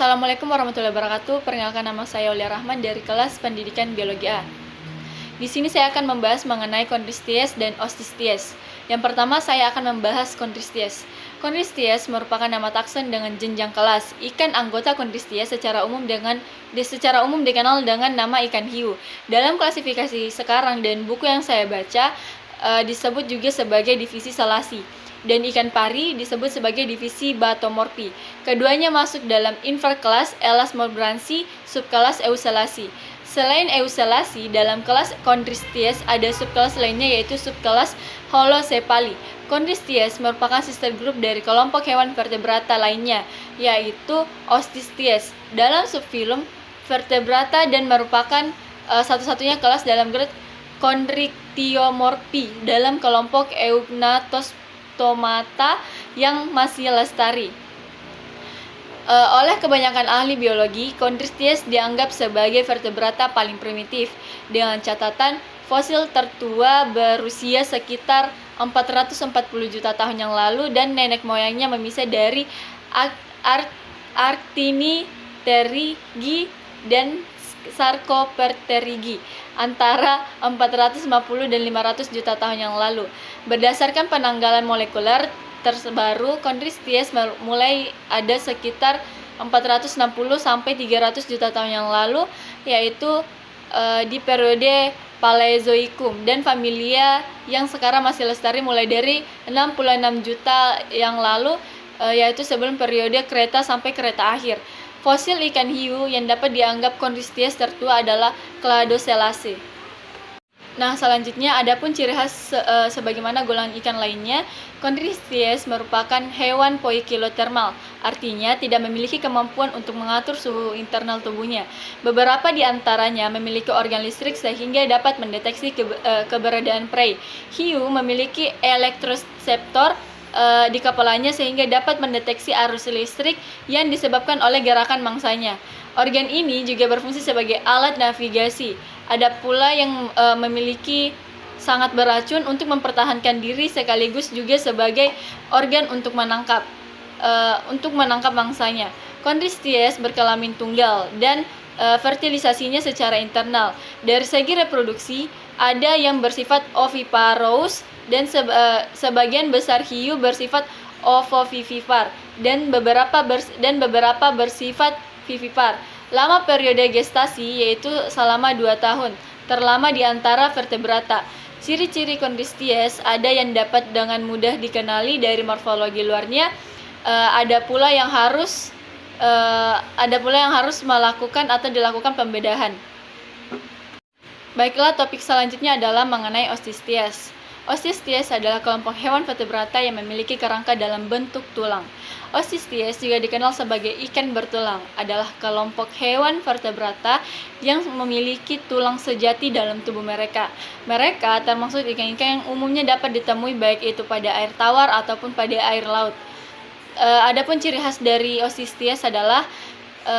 Assalamualaikum warahmatullahi wabarakatuh. Perkenalkan, nama saya Aulia Rahman dari kelas Pendidikan Biologi A. Di sini saya akan membahas mengenai Chondrichthyes dan Ostisthyes. Yang pertama, saya akan membahas Chondrichthyes. Chondrichthyes merupakan nama takson dengan jenjang kelas. Ikan anggota Chondrichthyes secara umum dikenal dengan nama ikan hiu. Dalam klasifikasi sekarang dan buku yang saya baca, disebut juga sebagai divisi Selasi. Dan ikan pari disebut sebagai divisi Batomorphi. Keduanya masuk dalam infrakelas Elasmobranchi, subkelas Euselasi. Selain Euselasi, dalam kelas Chondrichthyes ada subkelas lainnya, yaitu subkelas Holocephali. Chondrichthyes merupakan sister group dari kelompok hewan vertebrata lainnya, yaitu Ostisthyes, dalam subfilum vertebrata, dan merupakan satu-satunya kelas dalam grup Chondrichthyomorphi dalam kelompok Eugnathostomata yang masih lestari. Oleh kebanyakan ahli biologi, Chondrichthyes dianggap sebagai vertebrata paling primitif, dengan catatan fosil tertua berusia sekitar 440 juta tahun yang lalu, dan nenek moyangnya memisah dari Actinipterygii dan Sarcopterygii antara 450 dan 500 juta tahun yang lalu. Berdasarkan penanggalan molekuler terbaru, Chondrichthyes mulai ada sekitar 460 sampai 300 juta tahun yang lalu, yaitu di periode Paleozoikum, dan familia yang sekarang masih lestari mulai dari 66 juta yang lalu, yaitu sebelum periode Kreta sampai Kreta akhir. Fosil ikan hiu yang dapat dianggap Chondrichthyes tertua adalah Cladocelaceae. Nah, selanjutnya adapun ciri khas sebagaimana golongan ikan lainnya, Chondrichthyes merupakan hewan poikilotermal, artinya tidak memiliki kemampuan untuk mengatur suhu internal tubuhnya. Beberapa di antaranya memiliki organ listrik sehingga dapat mendeteksi keberadaan prei. Hiu memiliki elektroseptor di kepalanya sehingga dapat mendeteksi arus listrik yang disebabkan oleh gerakan mangsanya. Organ ini juga berfungsi sebagai alat navigasi. Ada pula yang memiliki sangat beracun untuk mempertahankan diri, sekaligus juga sebagai organ untuk menangkap mangsanya. Chondrichthyes berkelamin tunggal dan fertilisasinya secara internal. Dari segi reproduksi, ada yang bersifat oviparous dan sebagian besar hiu bersifat ovovivipar dan beberapa bersifat vivipar. Lama periode gestasi yaitu selama 2 tahun, terlama di antara vertebrata. Ciri-ciri Chondrichthyes ada yang dapat dengan mudah dikenali dari morfologi luarnya. Ada pula yang harus melakukan atau dilakukan pembedahan. Baiklah, topik selanjutnya adalah mengenai Ostisthyes. Ostisthyes adalah kelompok hewan vertebrata yang memiliki kerangka dalam bentuk tulang. Ostisthyes juga dikenal sebagai ikan bertulang, adalah kelompok hewan vertebrata yang memiliki tulang sejati dalam tubuh mereka. Mereka termasuk ikan-ikan yang umumnya dapat ditemui baik itu pada air tawar ataupun pada air laut. Adapun ciri khas dari Ostisthyes adalah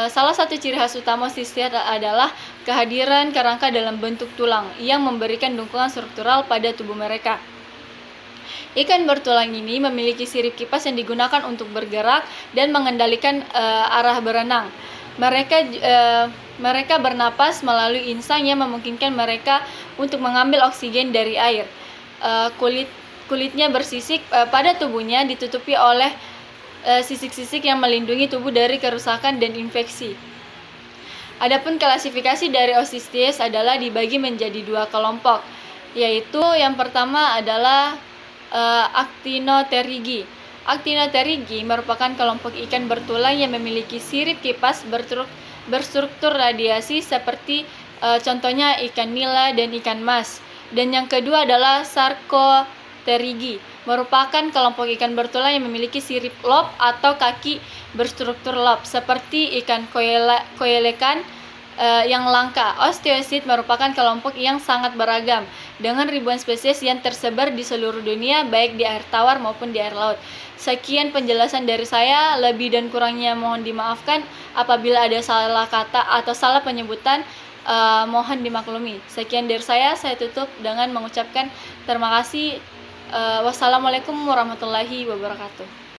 salah satu ciri khas utama Ostisthyes adalah kehadiran kerangka dalam bentuk tulang yang memberikan dukungan struktural pada tubuh mereka. Ikan bertulang ini memiliki sirip kipas yang digunakan untuk bergerak dan mengendalikan arah berenang. Mereka bernapas melalui insang yang memungkinkan mereka untuk mengambil oksigen dari air. Kulitnya bersisik pada tubuhnya, ditutupi oleh sisik-sisik yang melindungi tubuh dari kerusakan dan infeksi. Adapun klasifikasi dari Ostisthyes adalah dibagi menjadi 2 kelompok, yaitu yang pertama adalah Actinopterygii. Actinopterygii merupakan kelompok ikan bertulang yang memiliki sirip kipas berstruktur radiasi seperti contohnya ikan nila dan ikan mas. Dan yang kedua adalah Sarcopterygii, merupakan kelompok ikan bertulang yang memiliki sirip lob atau kaki berstruktur lob seperti ikan coelacanth yang langka. Osteosid merupakan kelompok yang sangat beragam dengan ribuan spesies yang tersebar di seluruh dunia, baik di air tawar maupun di air laut. Sekian penjelasan dari saya, lebih dan kurangnya mohon dimaafkan. Apabila ada salah kata atau salah penyebutan, mohon dimaklumi. Sekian dari saya tutup dengan mengucapkan terima kasih. Wassalamualaikum warahmatullahi wabarakatuh.